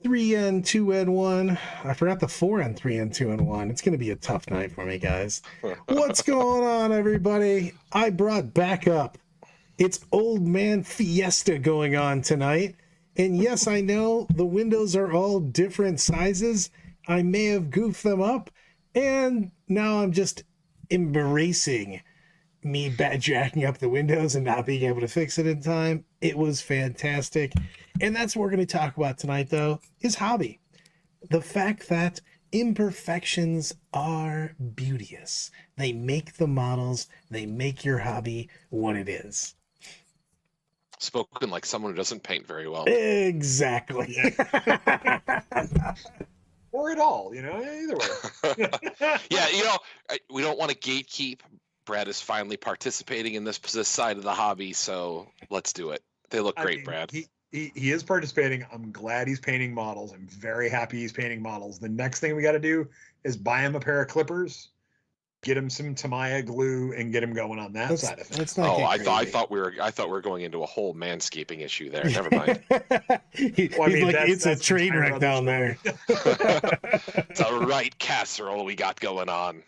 3N, 2N1. I forgot the 4N, 3N, 2N1. It's going to be a tough night for me, guys. What's going on, everybody? I brought back up. It's Old Man Fiesta going on tonight. And yes, I know the windows are all different sizes. I may have goofed them up. And now I'm just embracing me jacking up the windows and not being able to fix it in time. It was fantastic. And that's what we're going to talk about tonight, though, is hobby. The fact that imperfections are beauteous. They make the models, they make your hobby what it is. Spoken like someone who doesn't paint very well. Exactly. Or at all, either way. Yeah, we don't want to gatekeep. Brad is finally participating in this side of the hobby, so let's do it. They look great, Brad. He is participating. I'm glad he's painting models. I'm very happy he's painting models. The next thing we got to do is buy him a pair of clippers, get him some Tamiya glue, and get him going on that side of things. I thought we were going into a whole manscaping issue there. Never mind. It's a train wreck down there. It's a right casserole we got going on.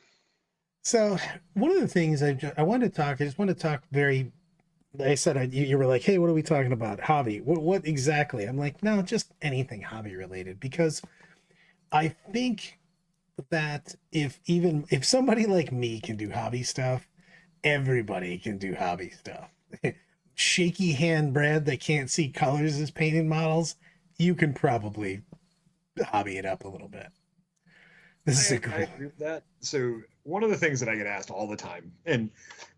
So one of the things I wanted to talk, I just want to talk very. I said you were like, hey, what are we talking about? Hobby. What exactly? I'm like, no, just anything hobby related, because I think that if somebody like me can do hobby stuff, everybody can do hobby stuff. Shaky hand Brad that can't see colors as painted models, you can probably hobby it up a little bit. I agree with that. So one of the things that I get asked all the time, and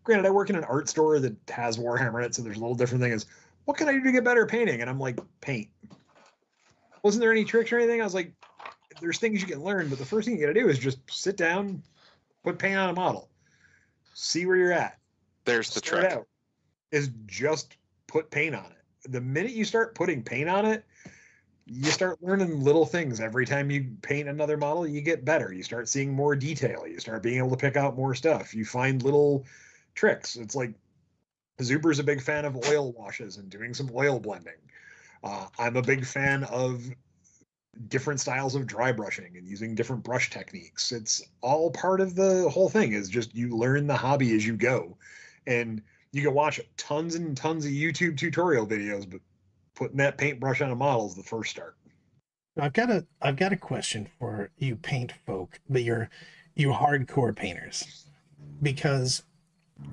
granted, I work in an art store that has Warhammer in it, so there's a little different thing, is what can I do to get better at painting? And I'm like, paint. Wasn't there any tricks or anything? I was like, there's things you can learn, but the first thing you got to do is just sit down, put paint on a model, see where you're at. There's the trick. Is just put paint on it. The minute you start putting paint on it, you start learning little things. Every time you paint another model, you get better. You start seeing more detail. You start being able to pick out more stuff. You find little tricks. It's like Zuber's a big fan of oil washes and doing some oil blending. I'm a big fan of different styles of dry brushing and using different brush techniques. It's all part of the whole thing, is just you learn the hobby as you go. And you can watch tons and tons of YouTube tutorial videos, but putting that paintbrush on a model is the first start. I've got a question for you paint folk, but you hardcore painters, because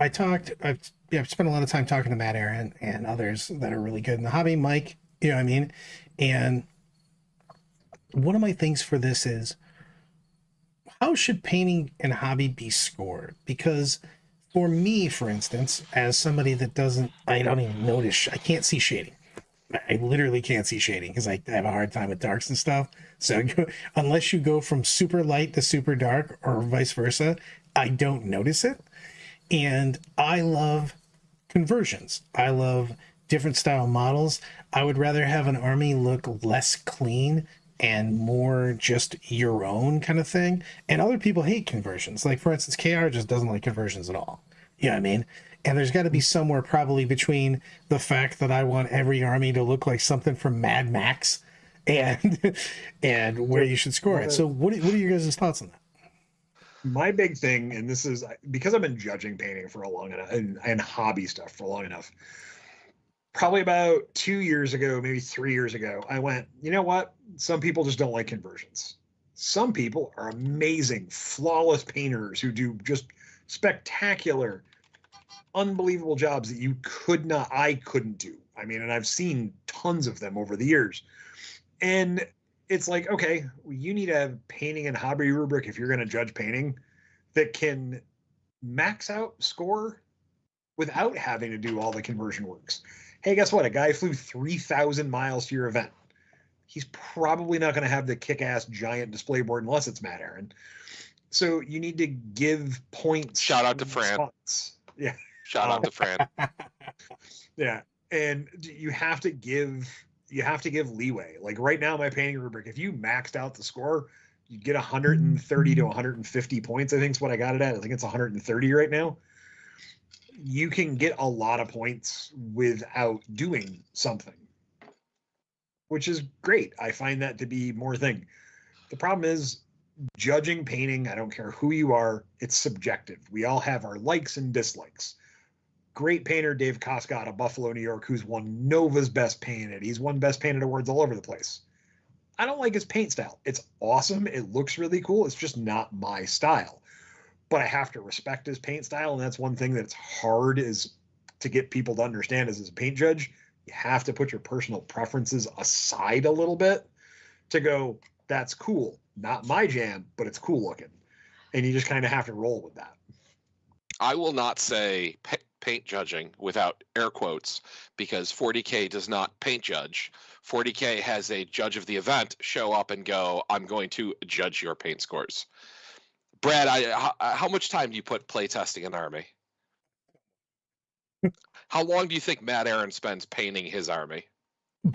I've spent a lot of time talking to Matt Aaron and others that are really good in the hobby, Mike, you know what I mean? And one of my things for this is, how should painting and hobby be scored? Because for me, for instance, as somebody that I don't even notice, I can't see shading. I literally can't see shading because I have a hard time with darks and stuff. So unless you go from super light to super dark or vice versa, I don't notice it. And I love conversions. I love different style models. I would rather have an army look less clean and more just your own kind of thing. And other people hate conversions. Like, for instance, KR just doesn't like conversions at all. You know what I mean? And there's got to be somewhere probably between the fact that I want every army to look like something from Mad Max and where you should score it. So what are your guys' thoughts on that? My big thing, and this is because I've been judging painting for a long enough and hobby stuff for long enough, probably about 2 years ago, maybe 3 years ago, I went, you know what? Some people just don't like conversions. Some people are amazing, flawless painters who do just spectacular, unbelievable jobs that I couldn't do. I mean, and I've seen tons of them over the years. And it's like, okay, you need a painting and hobby rubric if you're going to judge painting that can max out score without having to do all the conversion works. Hey, guess what? A guy flew 3,000 miles to your event. He's probably not going to have the kick-ass giant display board unless it's Matt Aaron. So you need to give points. Shout out to Fran. Yeah. Shout out to Fran. Yeah. And you have to give leeway. Like right now, my painting rubric, if you maxed out the score, you get 130 to 150 points. I think is what I got it at. I think it's 130 right now. You can get a lot of points without doing something. which is great. I find that to be more thing. The problem is judging painting. I don't care who you are. It's subjective. We all have our likes and dislikes. Great painter Dave Koska out of Buffalo, New York, who's won Nova's Best Painted. He's won Best Painted awards all over the place. I don't like his paint style. It's awesome. It looks really cool. It's just not my style. But I have to respect his paint style, and that's one thing that's hard is to get people to understand as a paint judge. You have to put your personal preferences aside a little bit to go, that's cool. Not my jam, but it's cool looking. And you just kind of have to roll with that. I will not say paint judging without air quotes because 40K does not paint judge. 40K has a judge of the event show up and go, I'm going to judge your paint scores. Brad, how much time do you put playtesting an army? How long do you think Matt Aaron spends painting his army?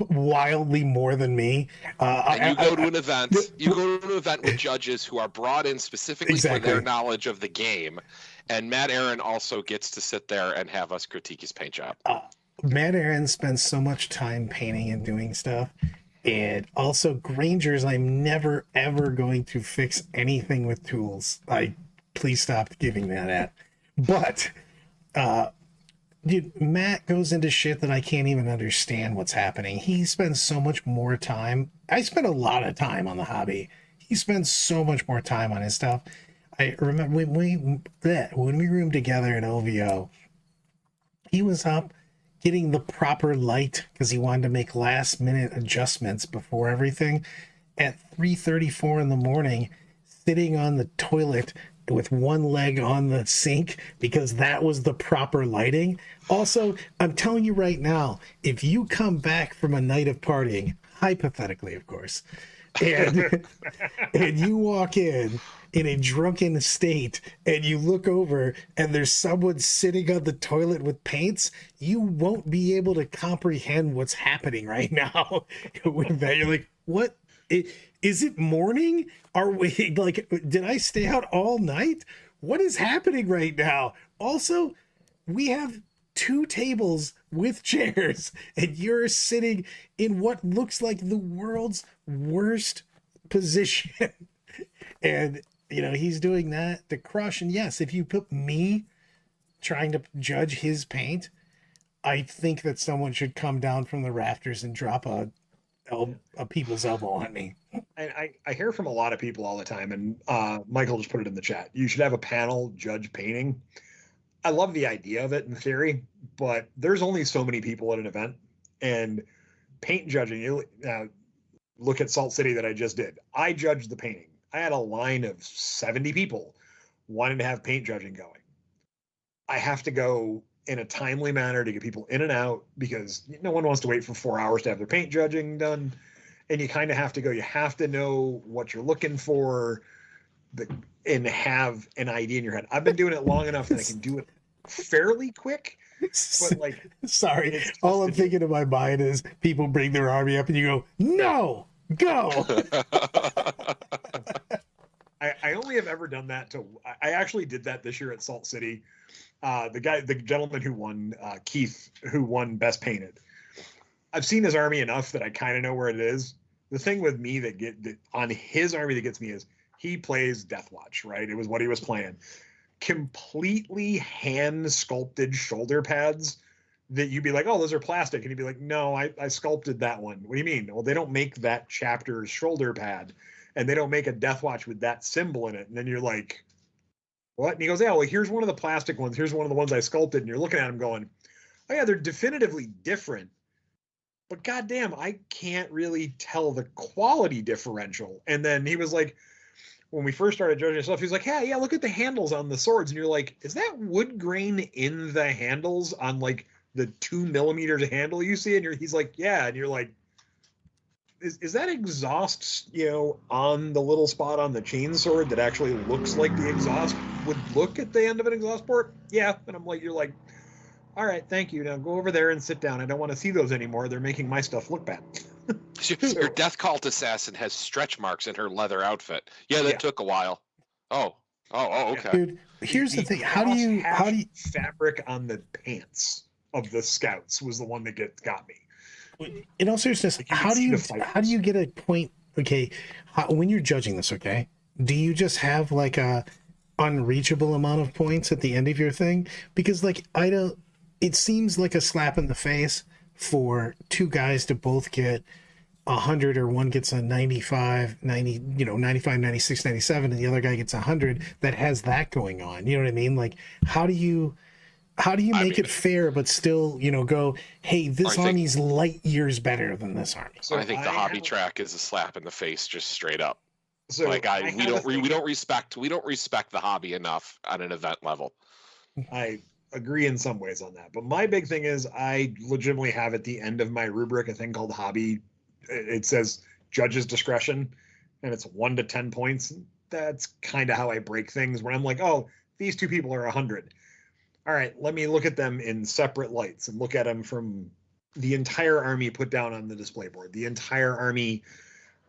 Wildly more than me. And you go to an event. You go to an event with judges who are brought in specifically for their knowledge of the game, and Matt Aaron also gets to sit there and have us critique his paint job. Matt Aaron spends so much time painting and doing stuff, and also Granger's. I'm never ever going to fix anything with tools. Please stop giving that at. But dude, Matt goes into shit that I can't even understand what's happening. He spends so much more time. I spend a lot of time on the hobby. He spends so much more time on his stuff. I remember when we roomed together at OVO, he was up getting the proper light because he wanted to make last minute adjustments before everything at 3:34 in the morning, sitting on the toilet with one leg on the sink because that was the proper lighting. Also, I'm telling you right now, if you come back from a night of partying, hypothetically, of course, and you walk in a drunken state and you look over and there's someone sitting on the toilet with paints, you won't be able to comprehend what's happening right now. With that, you're like, what? Is it morning? Are we like, did I stay out all night? What is happening right now? Also, we have 2 tables with chairs and you're sitting in what looks like the world's worst position. And, he's doing that to crush. And yes, if you put me trying to judge his paint, I think that someone should come down from the rafters and drop a people's elbow on me. And I hear from a lot of people all the time, and Michael just put it in the chat. You should have a panel judge painting. I love the idea of it in theory, but there's only so many people at an event, and paint judging. Look at Salt City that I just did. I judged the painting. I had a line of 70 people wanting to have paint judging going. I have to go in a timely manner to get people in and out because no one wants to wait for 4 hours to have their paint judging done. And you kind of have to go, you have to know what you're looking for and have an idea in your head. I've been doing it long enough that I can do it fairly quick. But sorry, all I'm thinking in my mind is people bring their army up and you go, no, go. I only have ever done that I actually did that this year at Salt City. The gentleman who won, Keith, who won Best Painted. I've seen his army enough that I kind of know where it is. The thing with me that on his army that gets me is he plays Death Watch, right? It was what he was playing. Completely hand sculpted shoulder pads that you'd be like, oh, those are plastic. And he'd be like, no, I sculpted that one. What do you mean? Well, they don't make that chapter's shoulder pad and they don't make a Death Watch with that symbol in it. And then you're like, what? And he goes, yeah, well, here's one of the plastic ones. Here's one of the ones I sculpted. And you're looking at them going, oh yeah, they're definitively different. But goddamn, I can't really tell the quality differential. And then he was like, when we first started judging stuff, he's like, hey, yeah, look at the handles on the swords. And you're like, is that wood grain in the handles on like the 2 millimeters of handle you see? And he's like, yeah. And you're like, is that exhaust, on the little spot on the chainsword that actually looks like the exhaust would look at the end of an exhaust port? Yeah. And I'm like, you're like, all right, thank you. Now go over there and sit down. I don't want to see those anymore. They're making my stuff look bad. Your Death Cult assassin has stretch marks in her leather outfit. Yeah, that took a while. Oh, okay. Dude, here's the thing. How do you fabric on the pants of the scouts was the one that got me. in all seriousness, Like, you how can do see you the fight. how do you get a point? Okay, when you're judging this, okay, do you just have like a unreachable amount of points at the end of your thing? Because like I don't, it seems like a slap in the face for two guys to both get 100, or one gets a 95, 90, 95, 96, 97, and the other guy gets 100 that has that going on. You know what I mean? Like, how do you I make mean, it fair but still, go, hey, I this think army's light years better than this army? So I think the I hobby have, track is a slap in the face, just straight up. so Like I have a thing. we don't respect the hobby enough at an event level. I agree in some ways on that, but my big thing is I legitimately have at the end of my rubric a thing called hobby. It says judge's discretion, and it's 1 to 10 points. That's kind of how I break things. When I'm like, oh, these two people are 100. All right, let me look at them in separate lights and look at them from the entire army put down on the display board, the entire army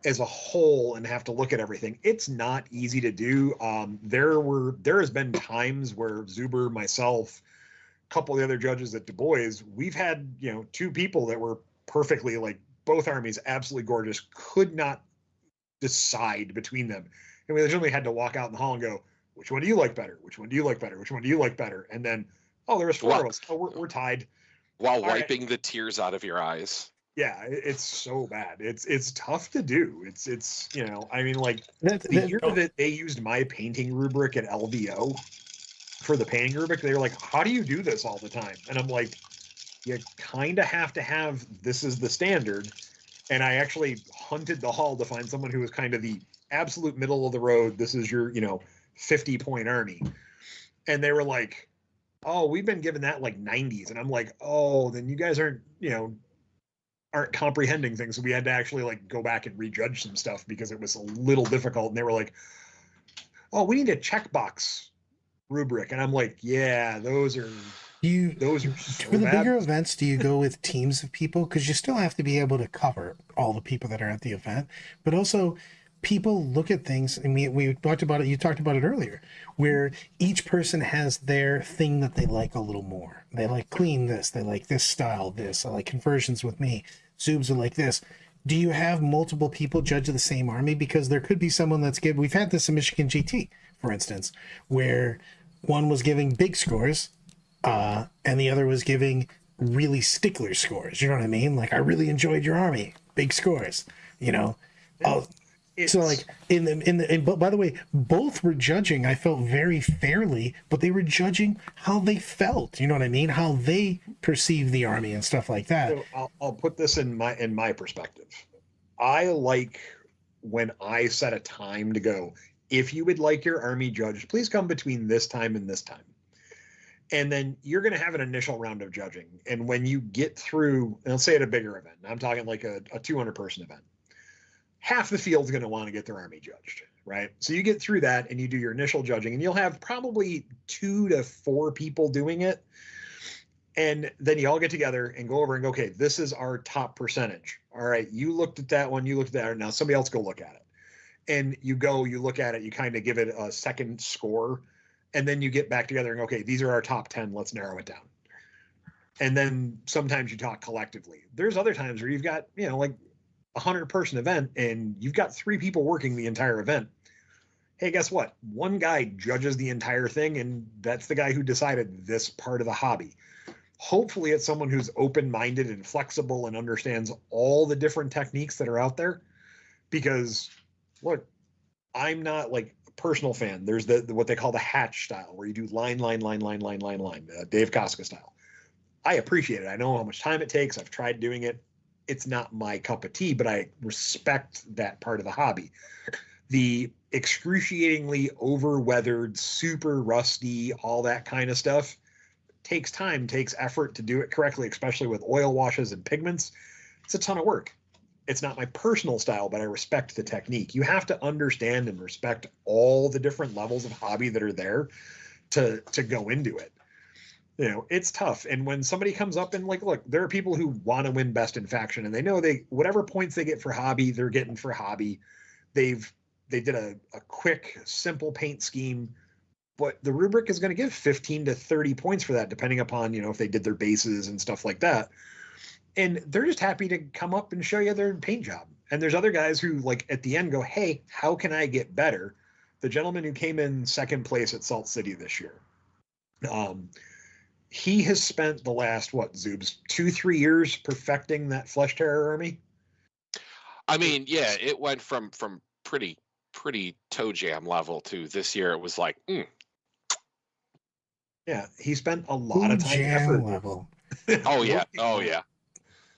as a whole, and have to look at everything. It's not easy to do. There has been times where Zuber, myself, a couple of the other judges at Du Bois, we've had two people that were perfectly, like, both armies absolutely gorgeous, could not decide between them, and we legitimately had to walk out in the hall and go, which one do you like better? Which one do you like better? Which one do you like better? And then, oh, there was four of us. Oh, we're tied. While All right. wiping the tears out of your eyes. Yeah, it's so bad. It's tough to do. It's I mean, like, That, the that year that they used my painting rubric at LVO for the painting rubric, they were like, how do you do this all the time? And I'm like, you kind of have to have, this is the standard. And I actually hunted the hall to find someone who was kind of the absolute middle of the road. This is your 50-point army. And they were like, oh, we've been given that like 90s. And I'm like, oh, then you guys aren't comprehending things. So we had to actually like go back and rejudge some stuff because it was a little difficult. And they were like, oh, we need a checkbox rubric. And I'm like, yeah, those are so for the bad. bigger events, do you go with teams of people? Because you still have to be able to cover all the people that are at the event, but also people look at things, and we talked about it. You talked about it earlier, where each person has their thing that they like a little more. They like clean this, they like this style, this. I like conversions with me. Zoobs are like this. Do you have multiple people judge the same army? Because there could be someone that's good. We've had this in Michigan GT, for instance, where one was giving big scores, and the other was giving really stickler scores. You know what I mean? Like, I really enjoyed your army, big scores. Oh, so like but by the way, both were judging. I felt very fairly, but they were judging how they felt. You know what I mean? How they perceive the army and stuff like that. So I'll put this in my perspective. I like when I set a time to go, if you would like your army judged, please come between this time and this time. And then you're going to have an initial round of judging. And when you get through, and let's say at a bigger event, I'm talking like a 200-person event, half the field's going to want to get their army judged, right? So you get through that and you do your initial judging, and you'll have probably 2 to 4 people doing it. And then you all get together and go over and go, okay, this is our top percentage. All right, you looked at that one, you looked at that, now somebody else go look at it. And you look at it, you kind of give it a second score, and then you get back together and go, okay, these are our top 10, let's narrow it down. And then sometimes you talk collectively. There's other times where you've got, like, 100-person event and you've got 3 people working the entire event. Hey, guess what? One guy judges the entire thing, and that's the guy who decided this part of the hobby. Hopefully it's someone who's open-minded and flexible and understands all the different techniques that are out there. Because, look, I'm not like a personal fan. There's the what they call the hatch style, where you do line, Dave Koska style. I appreciate it. I know how much time it takes. I've tried doing it. It's not my cup of tea, but I respect that part of the hobby. The excruciatingly over-weathered, super rusty, all that kind of stuff takes time, takes effort to do it correctly, especially with oil washes and pigments. It's a ton of work. It's not my personal style, but I respect the technique. You have to understand and respect all the different levels of hobby that are there to go into it. It's tough. And when somebody comes up and, like, look, there are people who want to win best in faction, and they know whatever points they get for hobby, they're getting for hobby. They did a quick, simple paint scheme, but the rubric is going to give 15 to 30 points for that, depending upon, if they did their bases and stuff like that. and they're just happy to come up and show you their paint job. And there's other guys who like at the end go, hey, how can I get better? The gentleman who came in second place at Salt City this year, he has spent the last, what, Zoobs, 2-3 years perfecting that Flesh Terror army. I mean, yeah, it went from pretty toe jam level to this year. It was like, Yeah, he spent a lot of time and effort. Level. Oh yeah, oh yeah.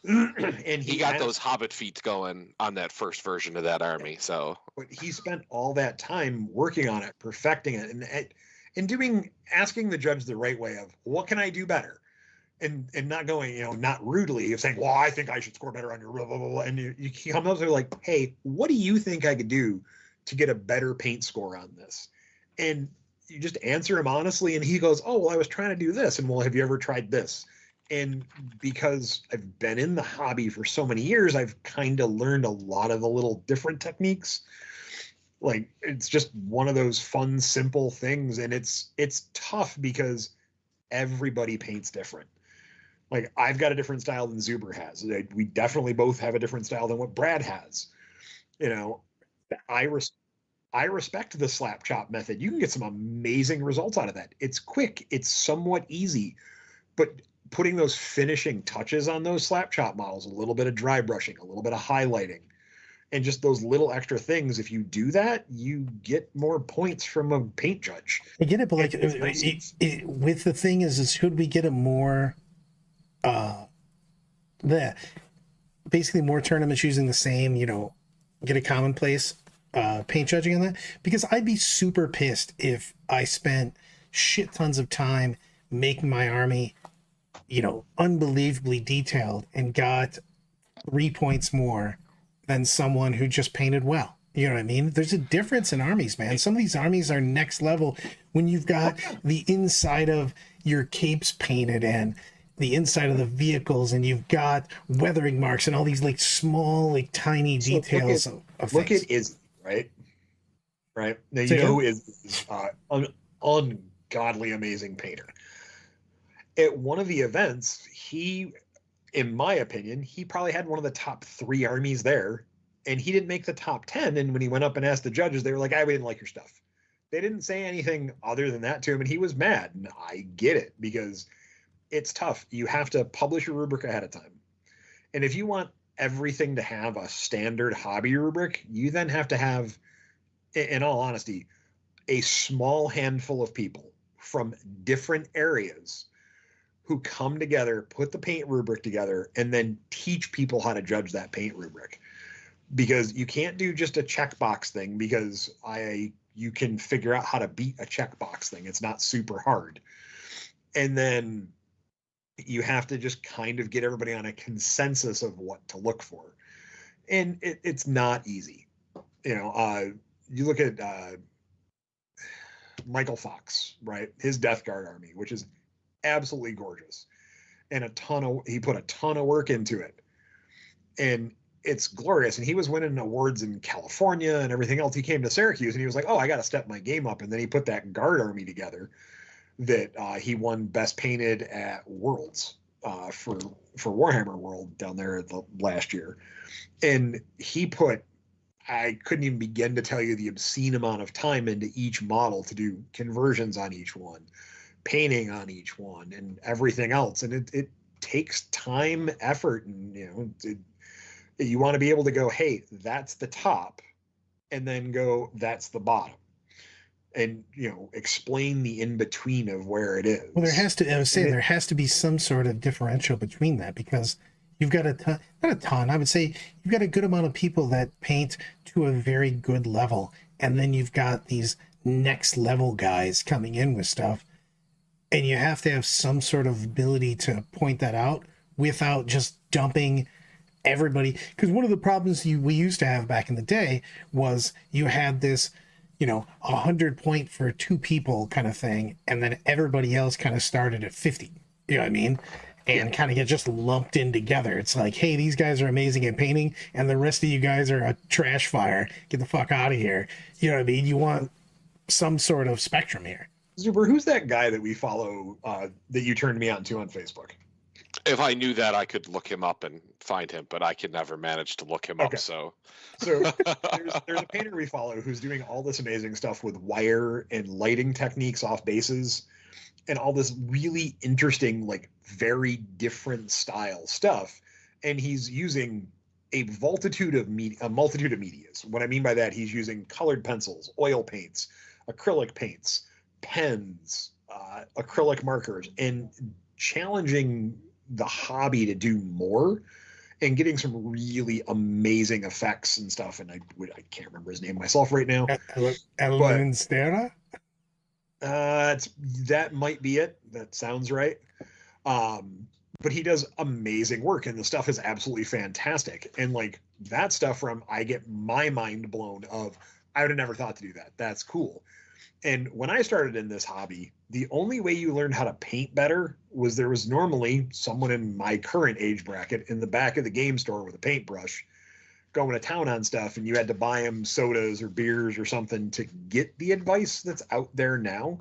And he got those Hobbit feet going on that first version of that army. So, but he spent all that time working on it, perfecting it, and asking the judge the right way of what can I do better, and not going, not rudely of saying, well, I think I should score better on your blah blah blah, and you come up to like, hey, what do you think I could do to get a better paint score on this? And you just answer him honestly, and he goes, oh, well, I was trying to do this, and well, have you ever tried this? And because I've been in the hobby for so many years, I've kind of learned a lot of the little different techniques. Like, it's just one of those fun, simple things. And it's tough because everybody paints different. Like, I've got a different style than Zuber has. We definitely both have a different style than what Brad has. I respect the slap chop method. You can get some amazing results out of that. It's quick. It's somewhat easy, but putting those finishing touches on those slap chop models, a little bit of dry brushing, a little bit of highlighting, and just those little extra things. If you do that, you get more points from a paint judge. I get it, but like with the thing is should we get a more, basically more tournaments using the same, get a commonplace paint judging on that? Because I'd be super pissed if I spent shit tons of time making my army unbelievably detailed and got 3 points more than someone who just painted well. You know what I mean? There's a difference in armies, man. Some of these armies are next level when you've got the inside of your capes painted and the inside of the vehicles, and you've got weathering marks and all these like small, like tiny details of look things. At Izzy, right? Now you know who is an ungodly amazing painter. At one of the events, he, in my opinion, he probably had one of the top 3 armies there, and he didn't make the top 10. And when he went up and asked the judges, they were like, we didn't like your stuff. They didn't say anything other than that to him, and he was mad. And I get it, because it's tough. You have to publish your rubric ahead of time. And if you want everything to have a standard hobby rubric, you then have to have, in all honesty, a small handful of people from different areas who come together, put the paint rubric together, and then teach people how to judge that paint rubric. Because you can't do just a checkbox thing, because you can figure out how to beat a checkbox thing. It's not super hard. And then you have to just kind of get everybody on a consensus of what to look for. And it's not easy. You look at Michael Fox, right? His Death Guard army, which is absolutely gorgeous, and he put a ton of work into it, and it's glorious. And he was winning awards in California and everything else. He came to Syracuse and he was like, oh, I got to step my game up. And then he put that guard army together that he won best painted at Worlds for Warhammer World down there last year. And I couldn't even begin to tell you the obscene amount of time into each model to do conversions on each one, painting on each one, and everything else. And it takes time, effort, and you want to be able to go, hey, that's the top, and then go, that's the bottom, and explain the in between of where it is. Well, there has to be some sort of differential between that, because you've got I would say you've got a good amount of people that paint to a very good level, and then you've got these next level guys coming in with stuff. And you have to have some sort of ability to point that out without just dumping everybody. Because one of the problems we used to have back in the day was you had this, 100 point for 2 people kind of thing, and then everybody else kind of started at 50. You know what I mean? And kind of get just lumped in together. It's like, hey, these guys are amazing at painting, and the rest of you guys are a trash fire. Get the fuck out of here. You know what I mean? You want some sort of spectrum here. Zuber, who's that guy that we follow that you turned me on to on Facebook? If I knew that, I could look him up and find him, but I could never manage to look him Okay. up. So there's a painter we follow who's doing all this amazing stuff with wire and lighting techniques off bases and all this really interesting, like very different style stuff. And he's using a multitude of medias. What I mean by that, he's using colored pencils, oil paints, acrylic paints, pens, acrylic markers, and challenging the hobby to do more and getting some really amazing effects and stuff. And I can't remember his name myself right now. Elminstera? That might be it. That sounds right. But he does amazing work, and the stuff is absolutely fantastic. And like that stuff I get my mind blown of, I would have never thought to do that. That's cool. And when I started in this hobby, the only way you learned how to paint better was there was normally someone in my current age bracket in the back of the game store with a paintbrush going to town on stuff, and you had to buy them sodas or beers or something to get the advice that's out there now.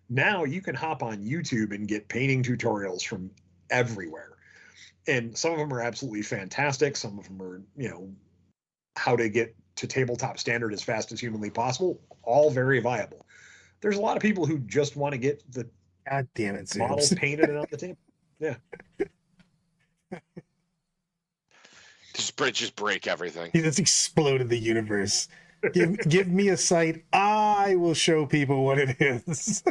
Now you can hop on YouTube and get painting tutorials from everywhere. And some of them are absolutely fantastic. Some of them are, how to get to tabletop standard as fast as humanly possible. All very viable. There's a lot of people who just want to get the God damn it, model painted and on the table. Yeah. just break everything. He just exploded the universe. Give me a site. I will show people what it is.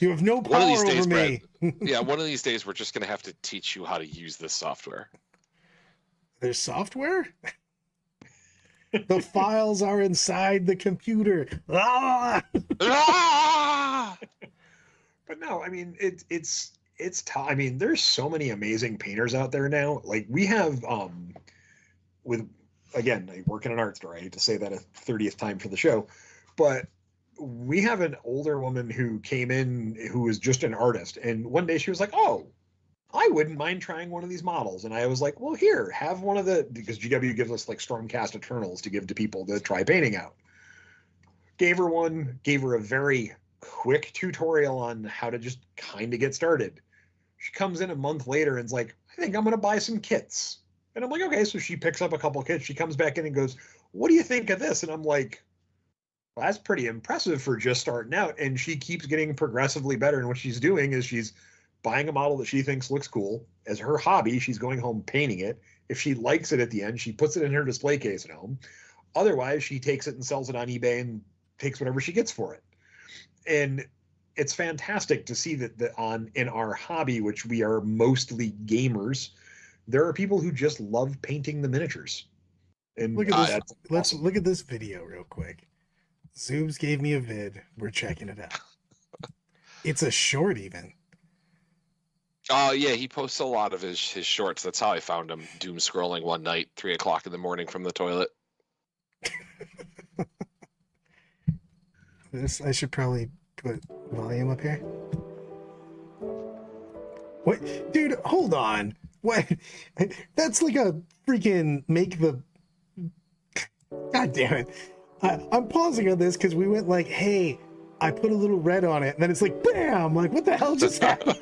You have no power over me. Brad, yeah, one of these days we're just going to have to teach you how to use this software. There's software? The files are inside the computer. Ah! Ah! But no, I mean, it's tough. I mean, there's so many amazing painters out there now. Like we have, with, again, I work in an art store. I hate to say that a 30th time for the show, but we have an older woman who came in who was just an artist. And one day she was like, oh, I wouldn't mind trying one of these models. And I was like, well, here, have one of because GW gives us like Stormcast Eternals to give to people to try painting out. Gave her one, gave her a very quick tutorial on how to just kind of get started. She comes in a month later and's like, I think I'm going to buy some kits. And I'm like, okay. So she picks up a couple kits. She comes back in and goes, what do you think of this? And I'm like, well, that's pretty impressive for just starting out. And she keeps getting progressively better. And what she's doing is she's buying a model that she thinks looks cool. As her hobby, she's going home painting it. If she likes it at the end, she puts it in her display case at home. Otherwise, she takes it and sells it on eBay and takes whatever she gets for it. And it's fantastic to see that in our hobby, which we are mostly gamers, there are people who just love painting the miniatures. And look at this. Let's look at this video real quick. Zoobs gave me a vid. We're checking it out. It's a short even. Oh, yeah, he posts a lot of his shorts. That's how I found him doom scrolling one night, 3 o'clock in the morning from the toilet. I should probably put volume up here. What? Dude, hold on. What? That's like a freaking God damn it. I'm pausing on this because we went like, hey, I put a little red on it, and then it's like, bam! Like, what the hell just happened?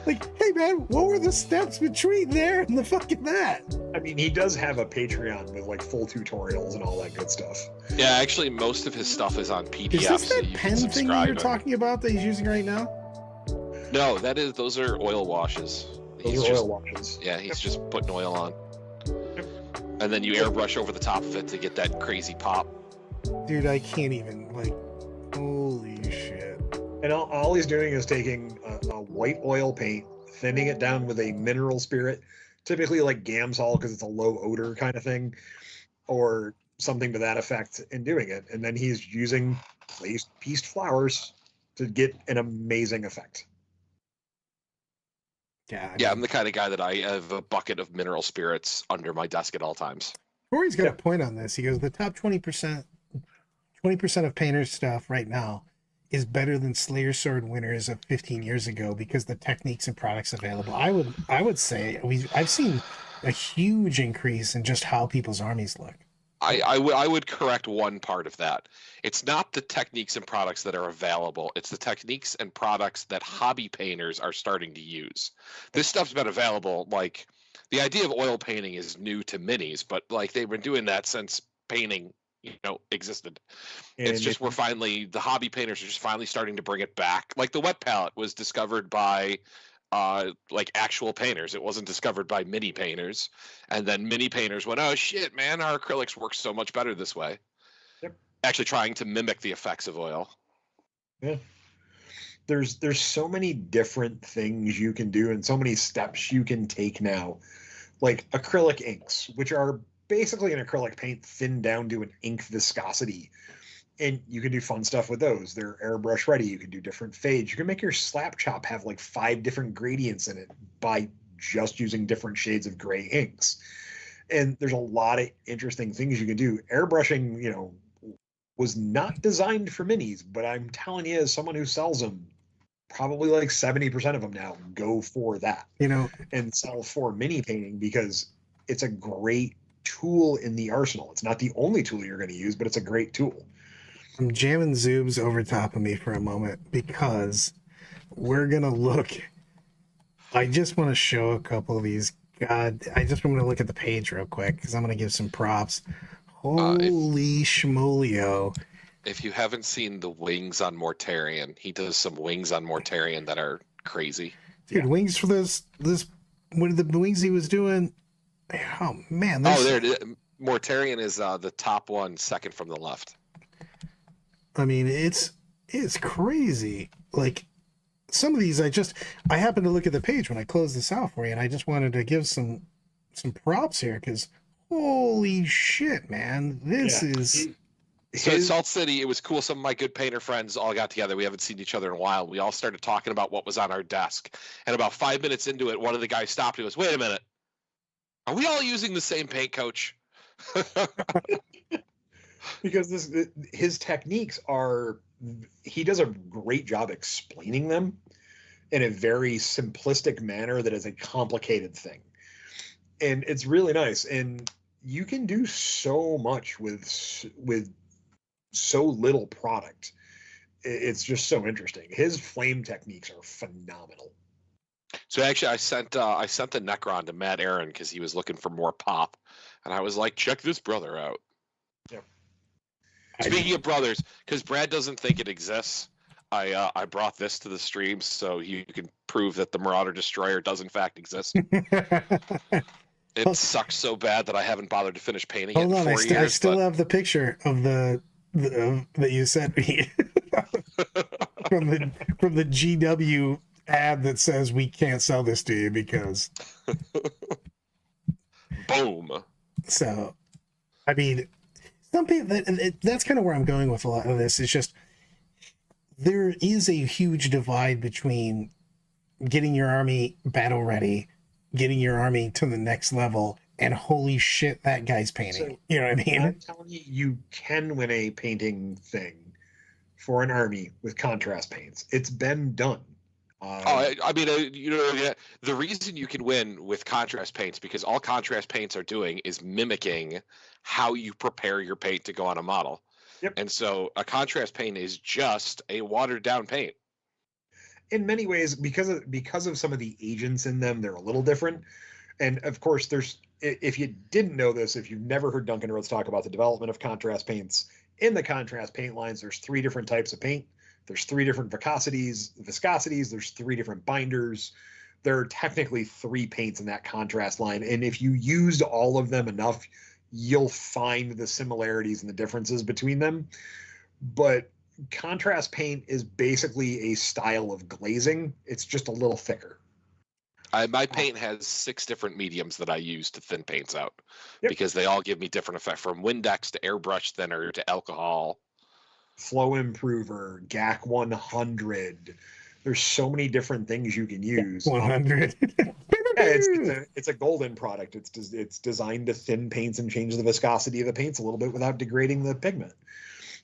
Like, hey man, what were the steps between there and the fucking that? I mean, he does have a Patreon with like full tutorials and all that good stuff. Yeah, actually, most of his stuff is on PDF. Is this so that you pen can thing subscribe you're talking about that he's using right now? No, those are oil washes. Those are oil washes. Yeah, he's just putting oil on. And then you airbrush over the top of it to get that crazy pop. Dude, I can't even, like, holy shit. And all he's doing is taking a white oil paint, thinning it down with a mineral spirit, typically like Gamsol because it's a low odor kind of thing, or something to that effect, and doing it. And then he's using pieced flowers to get an amazing effect. Yeah, I'm the kind of guy that I have a bucket of mineral spirits under my desk at all times. Corey's got a point on this. He goes, the top 20% of painters' stuff right now is better than Slayer Sword winners of 15 years ago because the techniques and products available. I would say I've seen a huge increase in just how people's armies look. I would correct one part of that. It's not the techniques and products that are available. It's the techniques and products that hobby painters are starting to use. This stuff's been available. Like the idea of oil painting is new to minis, but like they've been doing that since painting, existed. It's And just the hobby painters are just finally starting to bring it back. Like the wet palette was discovered by like actual painters. It wasn't discovered by mini painters. And then mini painters went, oh shit, man, our acrylics work so much better this way. Yep. Actually trying to mimic the effects of oil. Yeah. There's so many different things you can do and so many steps you can take now. Like acrylic inks, which are basically an acrylic paint thinned down to an ink viscosity. And you can do fun stuff with those. They're airbrush ready. You can do different fades. You can make your slap chop have like 5 different gradients in it by just using different shades of gray inks. And there's a lot of interesting things you can do. Airbrushing, was not designed for minis, but I'm telling you, as someone who sells them, probably like 70% of them now go for that and sell for mini painting because it's a great tool in the arsenal. It's not the only tool you're going to use, but it's a great tool. I'm jamming Zoobs over top of me for a moment because we're going to look. I just want to show a couple of these. God, I just want to look at the page real quick because I'm going to give some props. Holy schmolio. If you haven't seen the wings on Mortarian, he does some wings on Mortarian that are crazy. Dude, wings for this, what are the wings he was doing? Oh, man. Oh, there it is. Mortarian is the top one, second from the left. I mean, it's crazy. Like some of these, I happened to look at the page when I closed this out for you, and I just wanted to give some props here because holy shit, man, this is. So in Salt City, it was cool. Some of my good painter friends all got together. We haven't seen each other in a while. We all started talking about what was on our desk, and about 5 minutes into it, one of the guys stopped and goes, "Wait a minute, are we all using the same paint, Coach?" Because his techniques he does a great job explaining them in a very simplistic manner that is a complicated thing. And it's really nice. And you can do so much with so little product. It's just so interesting. His flame techniques are phenomenal. So actually, I sent the Necron to Matt Aaron because he was looking for more pop, and I was like, "Check this brother out." Yep. Speaking of brothers, because Brad doesn't think it exists, I brought this to the stream so you can prove that the Marauder Destroyer does in fact exist. It sucks so bad that I haven't bothered to finish painting it in 4 years. I still have the picture of the that you sent me from the GW ad that says we can't sell this to you because boom. So, I mean, that's kind of where I'm going with a lot of this. It's just there is a huge divide between getting your army battle ready, getting your army to the next level, and holy shit, that guy's painting. So, you know what I mean? I'm telling you, you can win a painting thing for an army with contrast paints. It's been done. I mean, the reason you can win with contrast paints because all contrast paints are doing is mimicking how you prepare your paint to go on a model. Yep. And so a contrast paint is just a watered down paint. In many ways, because of some of the agents in them, they're a little different. And of course, if you didn't know this, if you've never heard Duncan Rhodes talk about the development of contrast paints, in the contrast paint lines, there's 3 different types of paint. There's 3 different viscosities. There's 3 different binders. There are technically 3 paints in that contrast line. And if you used all of them enough, you'll find the similarities and the differences between them. But contrast paint is basically a style of glazing. It's just a little thicker. My paint has 6 different mediums that I use to thin paints out. Yep. Because they all give me different effects, from Windex to airbrush thinner to alcohol. Flow improver, GAC 100. There's so many different things you can use. 100. It's a golden product. It's designed to thin paints and change the viscosity of the paints a little bit without degrading the pigment.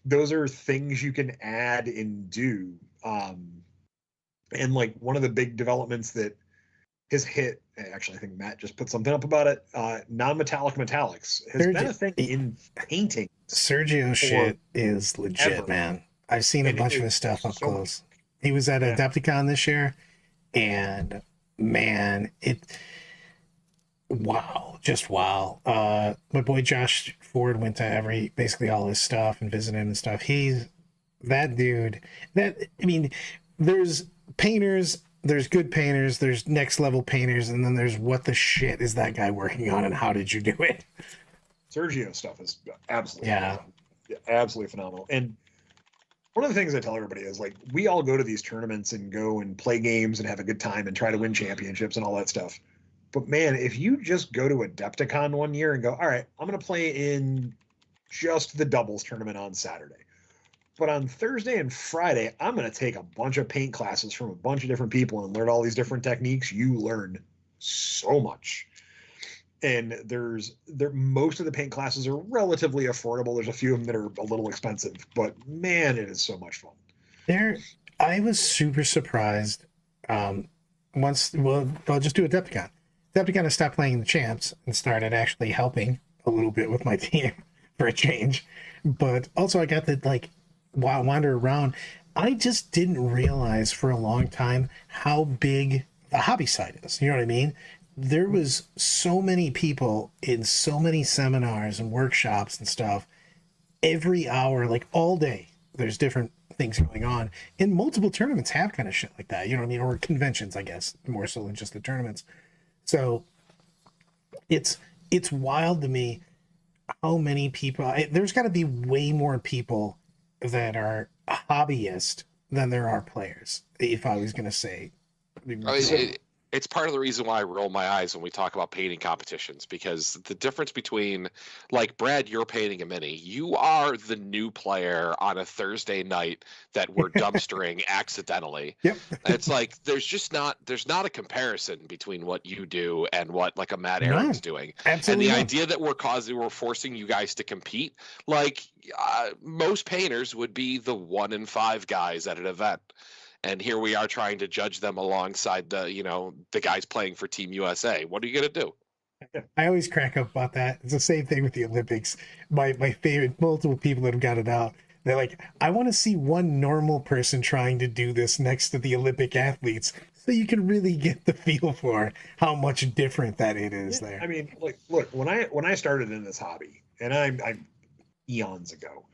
Those are things you can add and do. And like one of the big developments that his hit, actually, I think Matt just put something up about it. Non-metallic metallics has been a thing in painting Sergio shit is legit, ever. man. I've seen a And bunch it of his stuff up so close. He was at Yeah. Adepticon this year, and man, wow, just wow. My boy Josh Ford went to basically all his stuff and visited him and stuff. He's that dude. I mean, there's painters, there's good painters, there's next level painters, and then there's what the shit is that guy working on, and how did you do it? Sergio stuff is absolutely Yeah. absolutely phenomenal. And one of the things I tell everybody is like, we all go to these tournaments and go and play games and have a good time and try to win championships and all that stuff. But man, if you just go to Adepticon one year and go, all right, I'm going to play in just the doubles tournament on Saturday. But on Thursday and Friday, I'm going to take a bunch of paint classes from a bunch of different people and learn all these different techniques. You learn so much. And most of the paint classes are relatively affordable. There's a few of them that are a little expensive, but man, it is so much fun. I was super surprised. I'll just do Adepticon. Adepticon, I stopped playing the champs and started actually helping a little bit with my team for a change. But also, I got to wander around. I just didn't realize for a long time how big the hobby side is. You know what I mean? There was so many people in so many seminars and workshops and stuff every hour, like all day. There's different things going on, and multiple tournaments have kind of shit like that. You know what I mean? Or conventions, I guess, more so than just the tournaments. So it's wild to me how many people. There's got to be way more people that are hobbyists than there are players. If I was going to say, it's part of the reason why I roll my eyes when we talk about painting competitions, because the difference between, like, Brad, you're painting a mini. You are the new player on a Thursday night that we're dumpstering accidentally. Yep. It's like there's not a comparison between what you do and what like a Matt Aaron's doing. Absolutely. And the idea that we're forcing you guys to compete, like most painters would be the 1 in 5 guys at an event. And here we are trying to judge them alongside the guys playing for Team USA. What are you going to do? I always crack up about that. It's the same thing with the Olympics. My favorite, multiple people that have got it out. They're like, I want to see one normal person trying to do this next to the Olympic athletes, so you can really get the feel for how much different that it is there. I mean, like, look, when I started in this hobby, and I'm eons ago,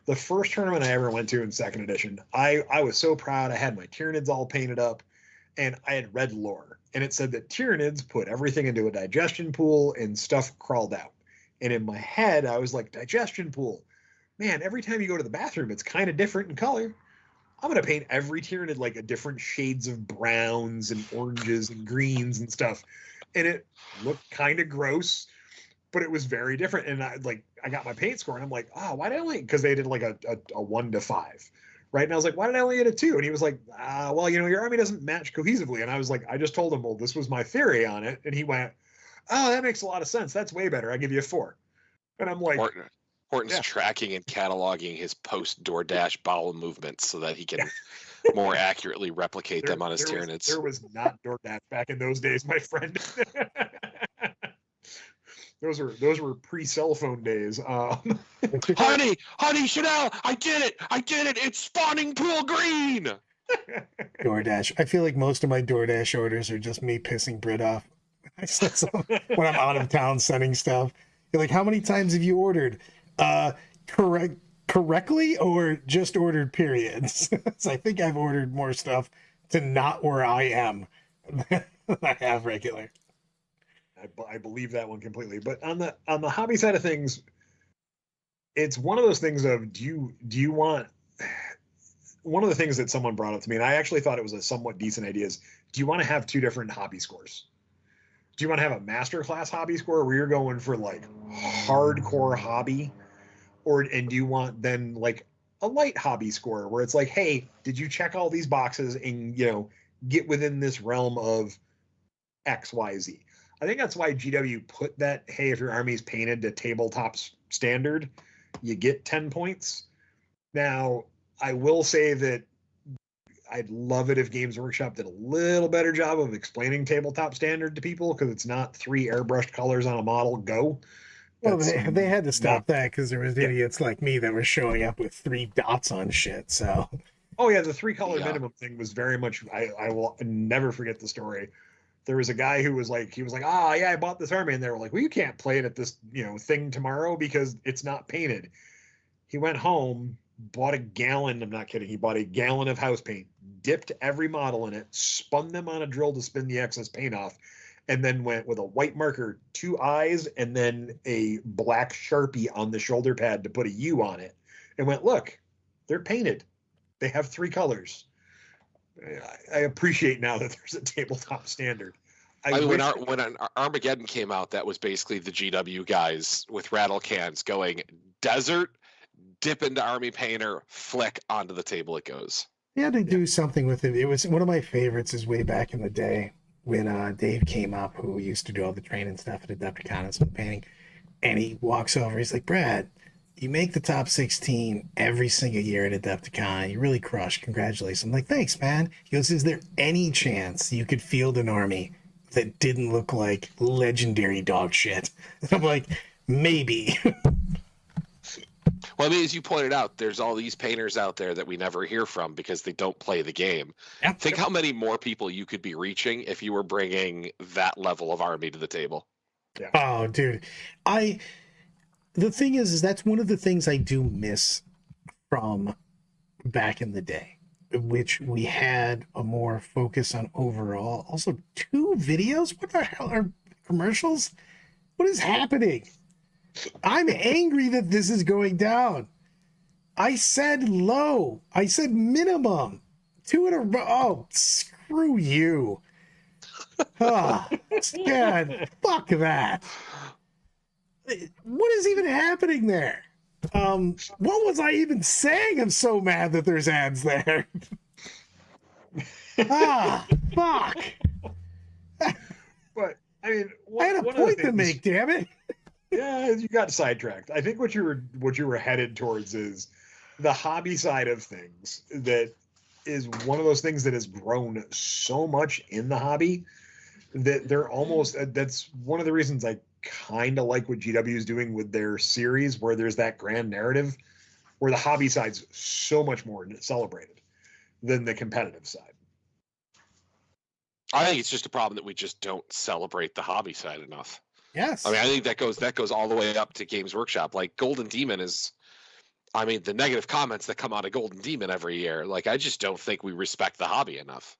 the first tournament I ever went to in second edition, I was so proud. I had my Tyranids all painted up, and I had read lore, and it said that Tyranids put everything into a digestion pool and stuff crawled out. And in my head, I was like, digestion pool. Man, every time you go to the bathroom, it's kind of different in color. I'm going to paint every Tyranid like a different shades of browns and oranges and greens and stuff. And it looked kind of gross, but it was very different. And I got my paint score and I'm like, oh, why did I only, because they did like a 1 to 5, right? And I was like, why did I only get a 2? And he was like, well, your army doesn't match cohesively. And I was like, I just told him, well, this was my theory on it. And he went, oh, that makes a lot of sense. That's way better. I give you a 4. And I'm like, Horton's tracking and cataloging his post DoorDash bowel movements so that he can more accurately replicate them on his Tyranids. There was not DoorDash back in those days, my friend. Those were pre-cell phone days. Honey, Chanel, I did it. It's spawning pool green. DoorDash. I feel like most of my DoorDash orders are just me pissing Brit off. When I'm out of town sending stuff. You're like, how many times have you ordered? Correctly or just ordered periods? So I think I've ordered more stuff to not where I am than I have regular. I believe that one completely. But on the hobby side of things, it's one of those things of do you want, one of the things that someone brought up to me, and I actually thought it was a somewhat decent idea, is do you want to have 2 different hobby scores? Do you want to have a master class hobby score where you're going for like hardcore hobby, and do you want then like a light hobby score where it's like, hey, did you check all these boxes and get within this realm of XYZ? I think that's why GW put that, hey, if your army's painted to tabletop standard, you get 10 points. Now, I will say that I'd love it if Games Workshop did a little better job of explaining tabletop standard to people, because it's not 3 airbrushed colors on a model, go. Well, That's they had to stop not, that because there was Yeah. idiots like me that were showing up with 3 dots on shit. So oh yeah, the 3 color Yeah. minimum thing was very much, I will never forget the story. There was a guy who was like, ah, yeah, I bought this army, and they were like, well, you can't play it at this, thing tomorrow because it's not painted. He went home, bought a gallon, I'm not kidding, he bought a gallon of house paint, dipped every model in it, spun them on a drill to spin the excess paint off, and then went with a white marker, 2 eyes, and then a black Sharpie on the shoulder pad to put a U on it, and went, look, they're painted. They have 3 colors. I appreciate now that there's a tabletop standard. I mean, when Armageddon came out, that was basically the GW guys with rattle cans going desert, dip into Army Painter, flick, onto the table it goes. they had to do something with it. It was one of my favorites is way back in the day when Dave came up, who used to do all the training stuff at Adepticon and some painting, and he walks over. He's like, Brad, you make the top 16 every single year at Adepticon. You really crush. Congratulations. I'm like, thanks, man. He goes, is there any chance you could field an army that didn't look like legendary dog shit? And I'm like, maybe. Well, I mean, as you pointed out, there's all these painters out there that we never hear from because they don't play the game. Yeah. Think how many more people you could be reaching if you were bringing that level of army to the table. Yeah. Oh, dude. The thing is that's one of the things I do miss from back in the day, which we had a more focus on overall. Also, 2 videos? What the hell are commercials? What is happening? I'm angry that this is going down. I said low. I said minimum. 2 in a row. Oh, screw you. Oh, God, fuck that. What is even happening there? What was I even saying? I'm so mad that there's ads there. Fuck. But I mean, I had a one of the point to things- make, damn it. Yeah, you got sidetracked. I think what you were headed towards is the hobby side of things. That is one of those things that has grown so much in the hobby that they're almost. That's one of the reasons I kind of like what GW is doing with their series, where there's that grand narrative, where the hobby side's so much more celebrated than the competitive side. I think it's just a problem that we just don't celebrate the hobby side enough. Yes. I mean, I think that goes all the way up to Games Workshop. Like Golden Demon is, I mean, the negative comments that come out of Golden Demon every year. Like, I just don't think we respect the hobby enough.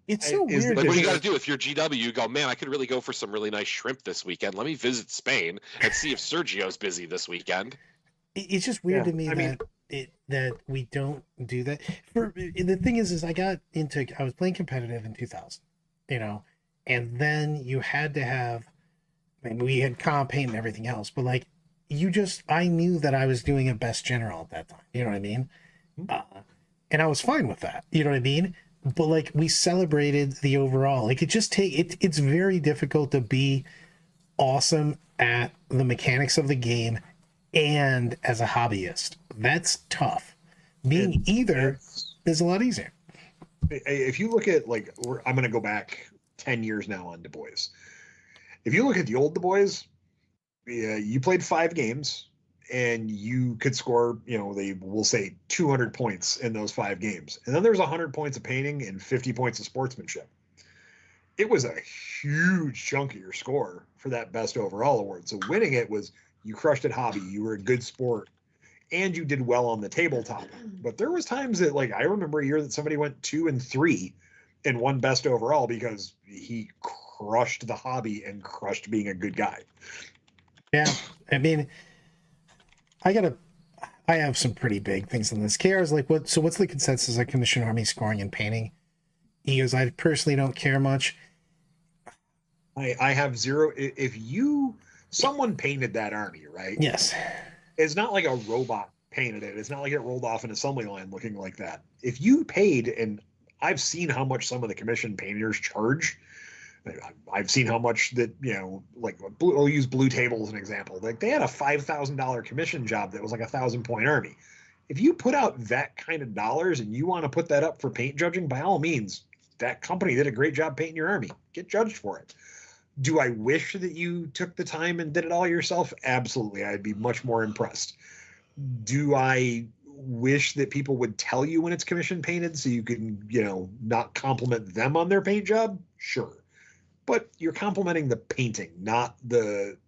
It's so is weird. the- Like, what do you because- got to do if you're GW? You go, man, I could really go for some really nice shrimp this weekend. Let me visit Spain and see if Sergio's busy this weekend. It's just weird Yeah, to me I mean- that we don't do that. The thing is I was playing competitive in 2000, and then you had to have, I mean, we had comp paint and everything else, but like I knew that I was doing a best general at that time. You know what I mean? And I was fine with that. You know what I mean? But like we celebrated the overall. Like it's very difficult to be awesome at the mechanics of the game and as a hobbyist. That's tough. Being either is a lot easier. If you look at I'm going to go back 10 years now on Du Bois. If you look at the old Du Bois, you played 5 games and you could score, they will say 200 points in those 5 games. And then there's 100 points of painting and 50 points of sportsmanship. It was a huge chunk of your score for that best overall award. So winning it was, you crushed at hobby, you were a good sport, and you did well on the tabletop. But there was times that, I remember a year that somebody went 2 and 3 and won best overall because he crushed the hobby and crushed being a good guy. Yeah. I mean, I have some pretty big things on this. KR is like, what's the consensus on Commission Army scoring and painting? He goes, I personally don't care much. I have 0. If someone painted that army, right? Yes. It's not like a robot painted it. It's not like it rolled off an assembly line looking like that. If you paid, and I've seen how much some of the commission painters charge. I've seen how much that, I'll use Blue Table as an example. Like, they had a $5,000 commission job that was like a 1,000-point army. if you put out that kind of dollars and you want to put that up for paint judging, by all means, that company did a great job painting your army. Get judged for it. Do I wish that you took the time and did it all yourself? Absolutely. I'd be much more impressed. Do I wish that people would tell you when it's commission painted so you can, not compliment them on their paint job? Sure. But you're complimenting the painting, not the,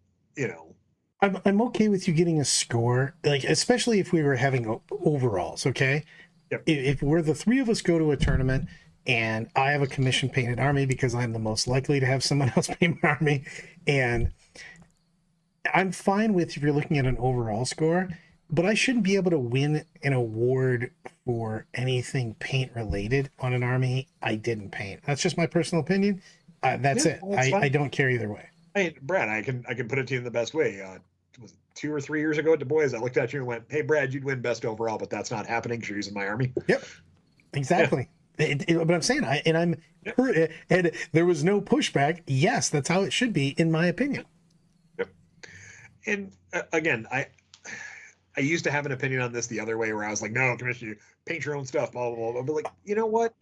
I'm okay with you getting a score, like especially if we were having overalls. Okay, Yep. If we're the three of us go to a tournament and I have a commission painted army because I'm the most likely to have someone else paint my army, and I'm fine with if you're looking at an overall score, but I shouldn't be able to win an award for anything paint related on an army I didn't paint. That's just my personal opinion. That's it. Well, that's I fine. don't care either way. Hey, Brad, I can put it to you in the best way. Was it 2 or 3 years ago at Du Bois, I looked at you and went, "Hey, Brad, you'd win best overall, but that's not happening because you're using my army." Yep, exactly. But I'm saying, and there was no pushback. Yes, that's how it should be, in my opinion. Yep. And again, I used to have an opinion on this the other way, where I was like, "No, commission, you paint your own stuff, blah blah blah." But like, you know what?